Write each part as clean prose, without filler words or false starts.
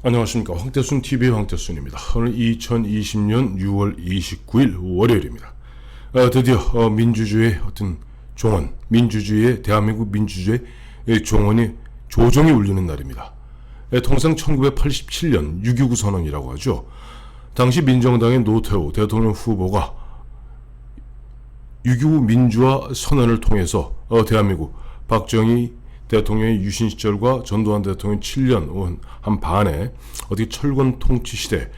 안녕하십니까. 황태순 TV의 황태순입니다. 오늘 2020년 6월 29일 월요일입니다. 드디어 민주주의의 어떤 종언, 민주주의의 대한민국 민주주의의 종언이 조종이 울리는 날입니다. 통상 1987년 6.29 선언이라고 하죠. 당시 민정당의 노태우 대통령 후보가 6.29 민주화 선언을 통해서 대한민국 박정희 대통령의 유신 시절과 전두환 대통령 7년 한 반에 어떻게 철권 통치 시대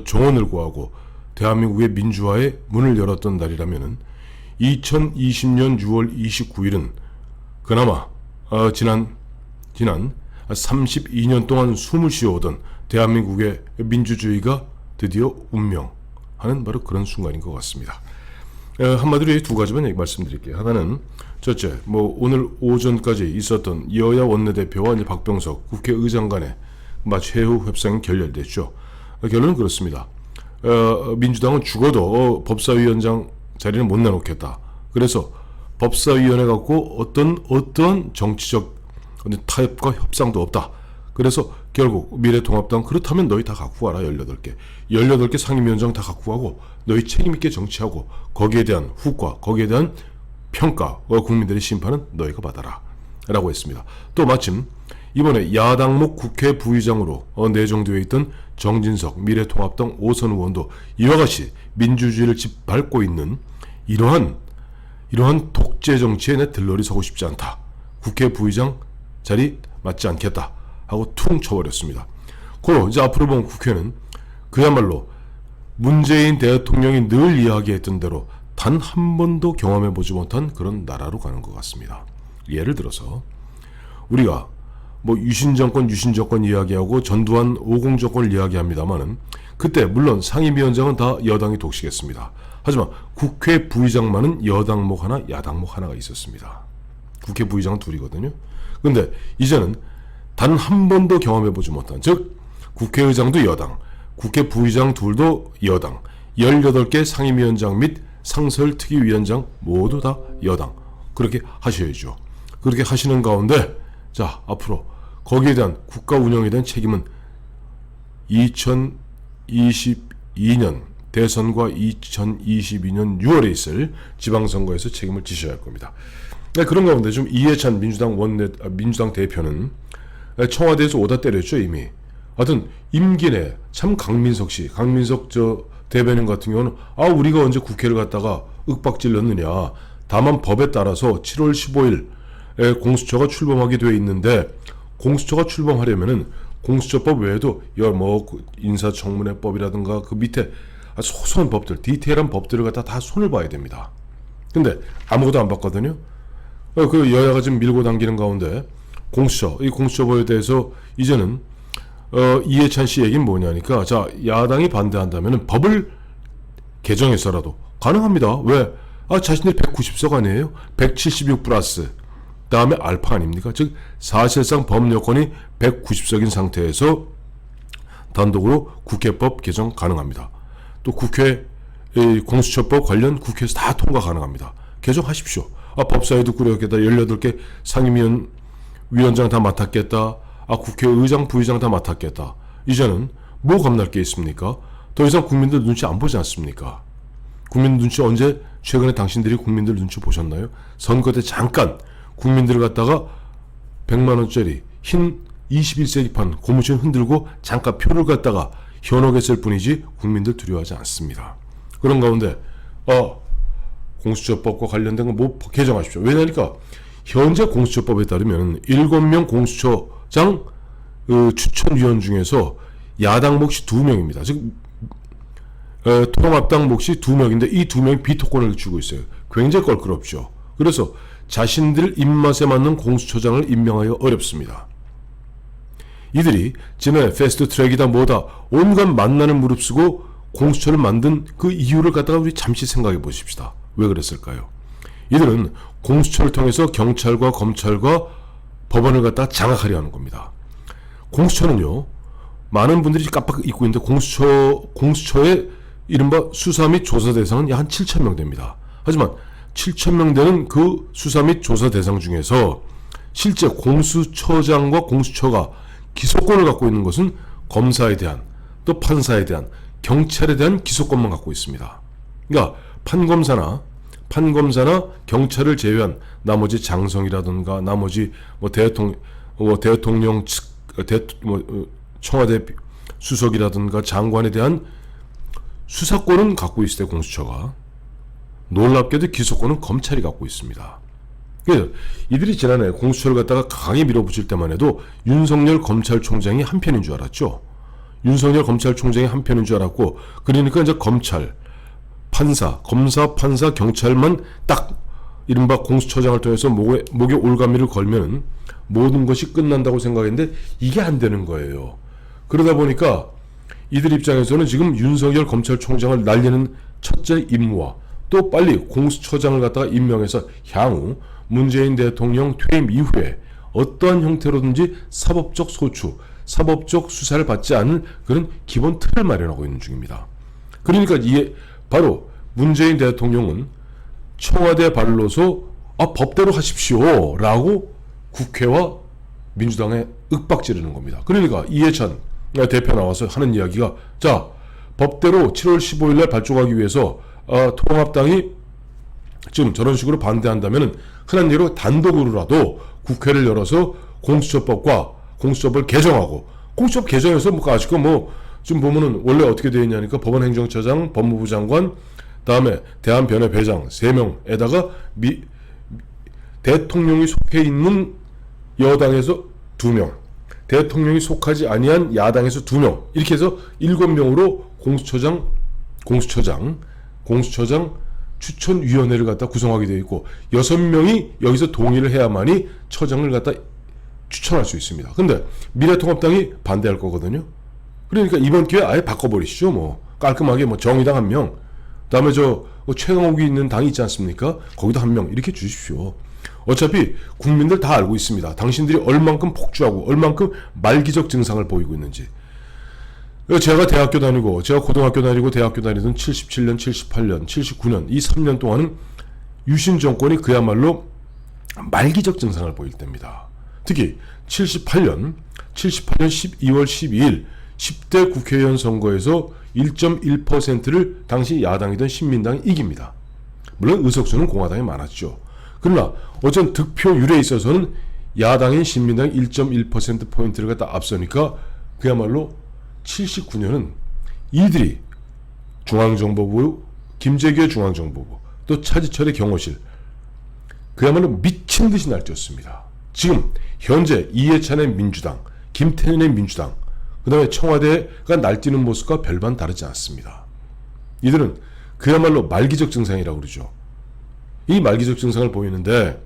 종언을 구하고 대한민국의 민주화의 문을 열었던 날이라면은 2020년 6월 29일은 그나마 지난 32년 동안 숨을 쉬어오던 대한민국의 민주주의가 드디어 운명하는 바로 그런 순간인 것 같습니다. 한마디로 이 두 가지만 말씀드릴게요. 하나는 첫째, 오늘 오전까지 있었던 여야 원내대표와 이제 박병석 국회의장 간의 최후 협상이 결렬됐죠. 결론은 그렇습니다. 민주당은 죽어도 법사위원장 자리는 못 내놓겠다. 그래서 법사위원회 갖고 어떤 정치적 타협과 협상도 없다. 그래서 결국 미래통합당 그렇다면 너희 다 갖고 와라. 18개 상임위원장 다 갖고 가고 너희 책임있게 정치하고 거기에 대한 후과 거기에 대한 평가와 국민들의 심판은 너희가 받아라 라고 했습니다. 또 마침 이번에 야당목 국회 부의장으로 내정되어 있던 정진석 미래통합당 5선 의원도 이와 같이 민주주의를 짓밟고 있는 이러한 독재 정치에 내 들러리 서고 싶지 않다. 국회 부의장 자리 맞지 않겠다 하고 퉁 쳐버렸습니다. 고로 이제 앞으로 본 국회는 그야말로 문재인 대통령이 늘 이야기했던 대로 단 한 번도 경험해보지 못한 그런 나라로 가는 것 같습니다. 예를 들어서 우리가 유신정권 이야기하고 전두환 50정권을 이야기합니다만은 그때 물론 상임위원장은 다 여당이 독식했습니다. 하지만 국회 부의장만은 여당목 하나 야당목 하나가 있었습니다. 국회 부의장은 둘이거든요. 근데 이제는 단 한 번도 경험해보지 못한, 즉 국회의장도 여당, 국회 부의장 둘도 여당, 18개 상임위원장 및 상설특위위원장 모두 다 여당. 그렇게 하셔야죠. 그렇게 하시는 가운데 자 앞으로 거기에 대한 국가 운영에 대한 책임은 2022년 대선과 2022년 6월에 있을 지방선거에서 책임을 지셔야 할 겁니다. 그런 가운데 좀 이해찬 민주당 대표는 청와대에서 오다 때렸죠. 이미. 하여튼 임기 내 참 강민석 대변인 같은 경우는 우리가 언제 국회를 갖다가 윽박질렀느냐. 다만 법에 따라서 7월 15일에 공수처가 출범하게 되어 있는데 공수처가 출범하려면은 공수처법 외에도 인사청문회법이라든가 그 밑에 소소한 법들, 디테일한 법들을 갖다 다 손을 봐야 됩니다. 근데 아무것도 안 봤거든요. 그 여야가 지금 밀고 당기는 가운데 이 공수처법에 대해서 이제는 이해찬 씨 얘기는 뭐냐니까 자 야당이 반대한다면 법을 개정해서라도 가능합니다. 왜? 자신들이 190석 아니에요? 176 플러스 다음에 알파 아닙니까? 즉 사실상 법 여건이 190석인 상태에서 단독으로 국회법 개정 가능합니다. 또 국회 공수처법 관련 국회에서 다 통과 가능합니다. 개정하십시오. 법사위도 꾸렸겠다. 18개 상임위원장 다 맡았겠다. 국회의장, 부의장 다 맡았겠다. 이제는 뭐 겁날 게 있습니까? 더 이상 국민들 눈치 안 보지 않습니까? 국민 눈치 언제 최근에 당신들이 국민들 눈치 보셨나요? 선거 때 잠깐 국민들을 갖다가 100만 원짜리 흰 21세기판 고무신 흔들고 잠깐 표를 갖다가 현혹했을 뿐이지 국민들 두려워하지 않습니다. 그런 가운데 공수처법과 관련된 거 개정하십시오. 왜냐니까 현재 공수처법에 따르면 7명 공수처장 추천위원 중에서 야당 몫이 2명입니다. 즉 통합당 몫이 2명인데 이 2명이 비토권을 쥐고 있어요. 굉장히 껄끄럽죠. 그래서 자신들 입맛에 맞는 공수처장을 임명하기가 어렵습니다. 이들이 지난해 패스트트랙이다 뭐다 온갖 만난을 무릅쓰고 공수처를 만든 그 이유를 갖다가 우리 잠시 생각해 보십시다. 왜 그랬을까요? 이들은 공수처를 통해서 경찰과 검찰과 법원을 갖다가 장악하려 하는 겁니다. 공수처는요, 많은 분들이 깜빡 잊고 있는데 공수처의 이른바 수사 및 조사 대상은 약 한 7,000명 됩니다. 하지만 7,000명 되는 그 수사 및 조사 대상 중에서 실제 공수처장과 공수처가 기소권을 갖고 있는 것은 검사에 대한, 또 판사에 대한, 경찰에 대한 기소권만 갖고 있습니다. 그러니까 판검사나 경찰을 제외한 나머지 장성이라든가 나머지 대통령 측 청와대 수석이라든가 장관에 대한 수사권은 갖고 있을 때 공수처가, 놀랍게도 기소권은 검찰이 갖고 있습니다. 그래서 이들이 지난해 공수처를 갖다가 강하게 밀어붙일 때만 해도 윤석열 검찰총장이 한편인 줄 알았죠. 윤석열 검찰총장이 한편인 줄 알았고, 그러니까 이제 검찰, 판사, 검사, 판사, 경찰만 딱 이른바 공수처장을 통해서 목에 올가미를 걸면 모든 것이 끝난다고 생각했는데 이게 안 되는 거예요. 그러다 보니까 이들 입장에서는 지금 윤석열 검찰총장을 날리는 첫째 임무와 또 빨리 공수처장을 갖다가 임명해서 향후 문재인 대통령 퇴임 이후에 어떠한 형태로든지 사법적 소추, 사법적 수사를 받지 않을 그런 기본 틀을 마련하고 있는 중입니다. 그러니까 이게 바로 문재인 대통령은 청와대 발로서 법대로 하십시오 라고 국회와 민주당에 윽박지르는 겁니다. 그러니까 이해찬 대표 나와서 하는 이야기가, 자, 법대로 7월 15일 날 발족하기 위해서 통합당이 지금 저런 식으로 반대한다면 흔한 예로 단독으로라도 국회를 열어서 공수처법을 개정하고, 공수처법 개정해서 아직도 지금 보면은 원래 어떻게 되어 있냐니까 법원행정처장, 법무부 장관, 다음에 대한변협회장 3명에다가 대통령이 속해 있는 여당에서 2명, 대통령이 속하지 아니한 야당에서 2명, 이렇게 해서 7명으로 공수처장 추천위원회를 갖다 구성하게 되어 있고 6명이 여기서 동의를 해야만이 처장을 갖다 추천할 수 있습니다. 근데 미래통합당이 반대할 거거든요. 그러니까 이번 기회에 아예 바꿔버리시죠. 깔끔하게 정의당 1명, 그다음에 최강욱이 있는 당이 있지 않습니까? 거기도 1명 이렇게 주십시오. 어차피 국민들 다 알고 있습니다. 당신들이 얼만큼 폭주하고 얼만큼 말기적 증상을 보이고 있는지. 제가 고등학교 다니고 대학교 다니던 77년, 78년, 79년 이 3년 동안은 유신 정권이 그야말로 말기적 증상을 보일 때입니다. 특히 78년 12월 12일 10대 국회의원 선거에서 1.1%를 당시 야당이던 신민당이 이깁니다. 물론 의석수는 공화당이 많았죠. 그러나 어쨌든 득표율에 있어서는 야당인 신민당이 1.1%포인트를 갖다 앞서니까 그야말로 79년은 이들이 중앙정보부, 김재규의 중앙정보부, 또 차지철의 경호실, 그야말로 미친 듯이 날뛰었습니다. 지금 현재 이해찬의 민주당, 김태년의 민주당, 그 다음에 청와대가 날뛰는 모습과 별반 다르지 않습니다. 이들은 그야말로 말기적 증상이라고 그러죠. 이 말기적 증상을 보이는데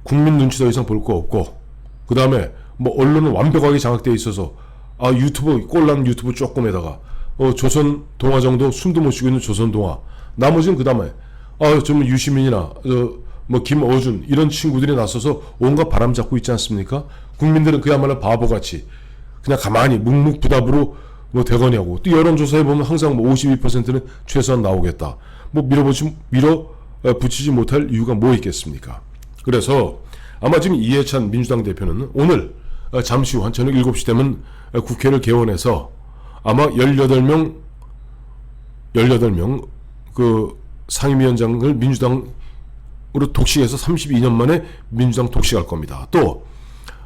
국민 눈치 더 이상 볼 거 없고, 그 다음에 언론은 완벽하게 장악되어 있어서 꼴랑 유튜브 조금에다가 조선 동화 정도 숨도 못 쉬고 있는 조선 동화, 나머지는 그 다음에 좀 유시민이나 김어준 이런 친구들이 나서서 온갖 바람 잡고 있지 않습니까? 국민들은 그야말로 바보같이 그냥 가만히 묵묵부답으로 되거냐고. 또 여론조사에 보면 항상 52%는 최소한 나오겠다. 밀어붙이지 못할 이유가 뭐 있겠습니까? 그래서 아마 지금 이해찬 민주당 대표는 오늘 잠시 후 한 저녁 7시 되면 국회를 개원해서 아마 18명 그 상임위원장을 민주당으로 독식해서 32년 만에 민주당 독식할 겁니다. 또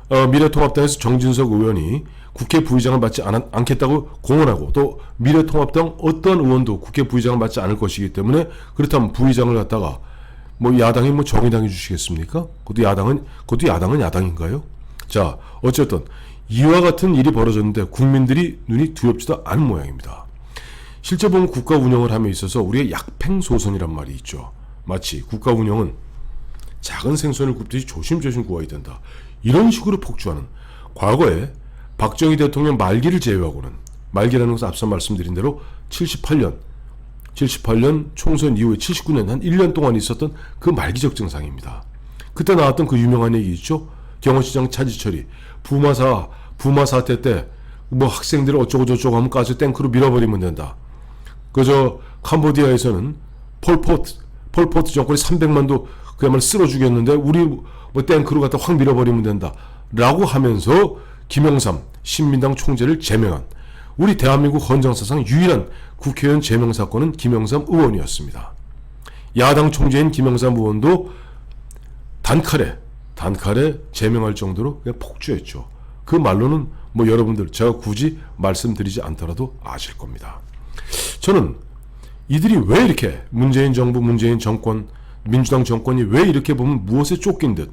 미래통합당에서 정진석 의원이 국회 부의장을 맡지 않겠다고 공언하고, 또 미래통합당 어떤 의원도 국회 부의장을 맡지 않을 것이기 때문에 그렇다면 부의장을 갖다가 야당이 정의당이 주시겠습니까? 그것도 야당은 야당인가요? 자, 어쨌든 이와 같은 일이 벌어졌는데 국민들이 눈이 두렵지도 않은 모양입니다. 실제 보면 국가 운영을 함에 있어서 우리의 약팽소선이란 말이 있죠. 마치 국가 운영은 작은 생선을 굽듯이 조심조심 구워야 된다, 이런 식으로 폭주하는, 과거에 박정희 대통령 말기를 제외하고는, 말기라는 것은 앞서 말씀드린 대로 78년 총선 이후에 79년 한 1년 동안 있었던 그 말기적 증상입니다. 그때 나왔던 그 유명한 얘기 있죠. 경호시장 차지철이 부마 사태 때 학생들을 어쩌고 저쩌고 하면 가서 탱크로 밀어버리면 된다. 캄보디아에서는 폴포트 정권이 300만도 그야말로 쓸어 죽였는데 우리 탱크로 갖다 확 밀어버리면 된다 라고 하면서 김영삼 신민당 총재를 제명한 우리 대한민국 헌정사상 유일한 국회의원 제명 사건은 김영삼 의원이었습니다. 야당 총재인 김영삼 의원도 단칼에 제명할 정도로 그냥 폭주했죠. 그 말로는 뭐 여러분들 제가 굳이 말씀드리지 않더라도 아실 겁니다. 저는 이들이 왜 이렇게 문재인 정부, 문재인 정권, 민주당 정권이 왜 이렇게 보면 무엇에 쫓긴 듯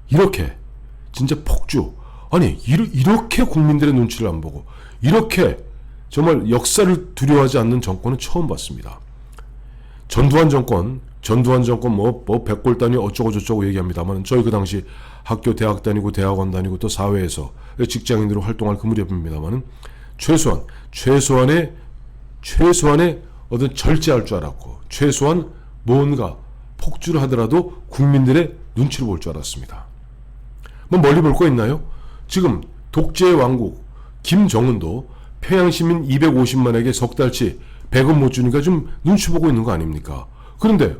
이렇게 진짜 폭주, 아니 이렇게 국민들의 눈치를 안 보고 이렇게 정말 역사를 두려워하지 않는 정권은 처음 봤습니다. 전두환 정권 뭐 백골 단위 어쩌고 저쩌고 얘기합니다만 저희 그 당시 학교 대학 다니고 대학원 다니고 또 사회에서 직장인으로 활동할 그 무렵입니다만 최소한의 어떤 절제할 줄 알았고 최소한 뭔가 폭주를 하더라도 국민들의 눈치를 볼 줄 알았습니다. 뭐 멀리 볼 거 있나요? 지금 독재의 왕국 김정은도 평양시민 250만에게 석 달치 100원 못 주니까 좀 눈치 보고 있는 거 아닙니까? 그런데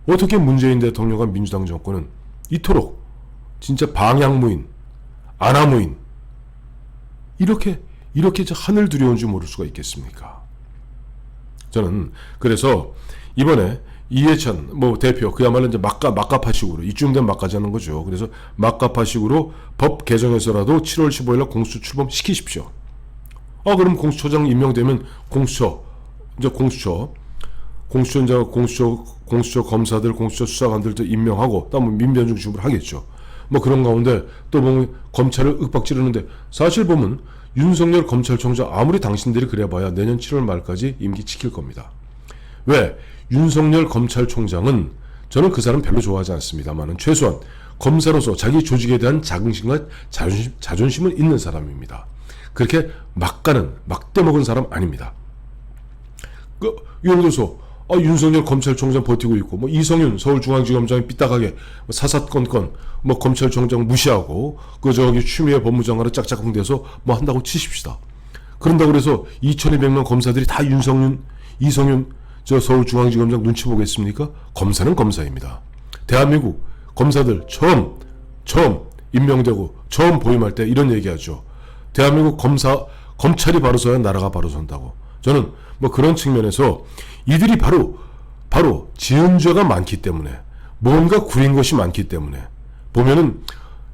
어떻게 문재인 대통령과 민주당 정권은 이토록 진짜 방향무인, 안하무인 이렇게 하늘 두려운 줄 모를 수가 있겠습니까? 저는 그래서 이번에 이해찬 대표 그야말로 이제 막가파식으로 이쯤 되면 막가자는 거죠. 그래서 막가파식으로 법 개정해서라도 7월 15일 날 공수처 출범시키십시오. 그럼 공수처장 임명되면 공수처 검사들, 공수처 수사관들도 임명하고 또 민변 중심으로 하겠죠. 뭐 그런 가운데 또 보면 검찰을 윽박지르는데 사실 보면 윤석열 검찰총장 아무리 당신들이 그래봐야 내년 7월 말까지 임기 지킬 겁니다. 왜? 윤석열 검찰총장은 저는 그 사람 별로 좋아하지 않습니다만 최소한 검사로서 자기 조직에 대한 자긍심과 자존심은 있는 사람입니다. 그렇게 막 떼먹은 사람 아닙니다. 예를 들어서 윤석열 검찰총장 버티고 있고 뭐 이성윤 서울중앙지검장이 삐딱하게 사사건건 뭐 검찰총장 무시하고 추미애 법무장관으로 짝짝꿍대서 뭐 한다고 치십시다. 그런다고 그래서 2200명 검사들이 다 이성윤 서울중앙지검장 눈치 보겠습니까? 검사는 검사입니다. 대한민국 검사들 처음 임명되고 처음 보임할 때 이런 얘기하죠. 대한민국 검찰이 바로 서야 나라가 바로 선다고. 저는 뭐 그런 측면에서 이들이 바로 지은 죄가 많기 때문에 뭔가 구린 것이 많기 때문에 보면은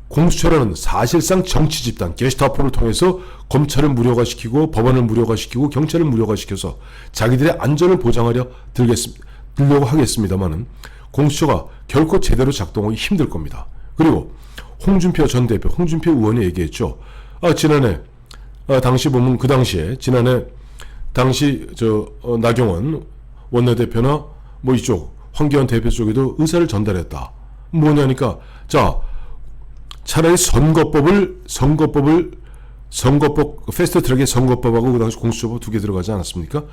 공수처라는 사실상 정치 집단 게슈타포를 통해서 검찰을 무력화시키고 법원을 무력화시키고 경찰을 무력화시켜서 자기들의 안전을 보장하려 들려고 하겠습니다만은 공수처가 결코 제대로 작동하기 힘들 겁니다. 그리고 홍준표 전 대표, 홍준표 의원이 얘기했죠. 지난해 당시 보면 그 당시에 당시 나경원 원내대표나 뭐 이쪽 황교안 대표 쪽에도 의사를 전달했다. 뭐냐니까 차라리 선거법 패스트트랙에 선거법하고 그 당시 공수처법 2개 들어가지 않았습니까?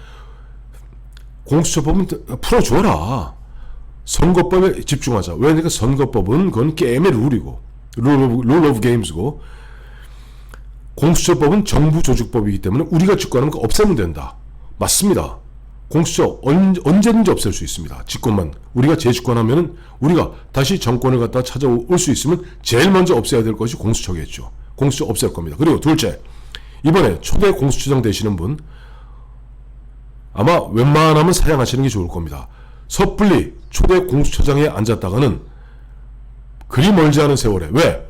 공수처법은 풀어줘라. 선거법에 집중하자. 왜냐니까 선거법은 그건 게임의 룰이고 룰 오브 게임스고 공수처법은 정부 조직법이기 때문에 우리가 직권하면 없애면 된다. 맞습니다. 공수처 언제든지 없앨 수 있습니다. 직권만 우리가 재집권하면은 우리가 다시 정권을 갖다 찾아올 수 있으면 제일 먼저 없애야 될 것이 공수처겠죠. 공수처 없앨 겁니다. 그리고 둘째, 이번에 초대 공수처장 되시는 분 아마 웬만하면 사양하시는 게 좋을 겁니다. 섣불리 초대 공수처장에 앉았다가는 그리 멀지 않은 세월에 왜?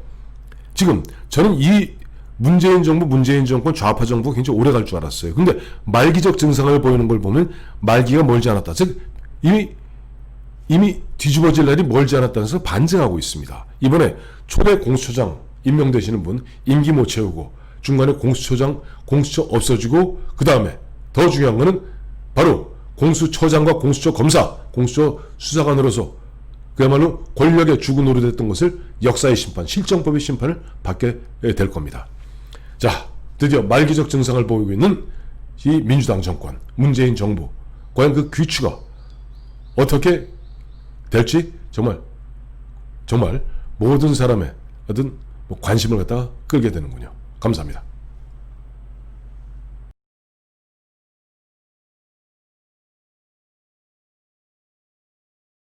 지금 저는 이 문재인 정부, 문재인 정권, 좌파 정부가 굉장히 오래 갈 줄 알았어요. 근데 말기적 증상을 보이는 걸 보면 말기가 멀지 않았다. 즉 이미 뒤집어질 날이 멀지 않았다는 것을 반증하고 있습니다. 이번에 초대 공수처장 임명되시는 분 임기 못 채우고 중간에 공수처 없어지고 그 다음에 더 중요한 거는 바로 공수처장과 공수처 검사, 공수처 수사관으로서 그야말로 권력의 주구 노릇했던 것을 역사의 심판, 실정법의 심판을 받게 될 겁니다. 자, 드디어 말기적 증상을 보이고 있는 이 민주당 정권, 문재인 정부, 과연 그 귀추가 어떻게 될지 정말 모든 사람의 어떤 관심을 갖다가 끌게 되는군요. 감사합니다.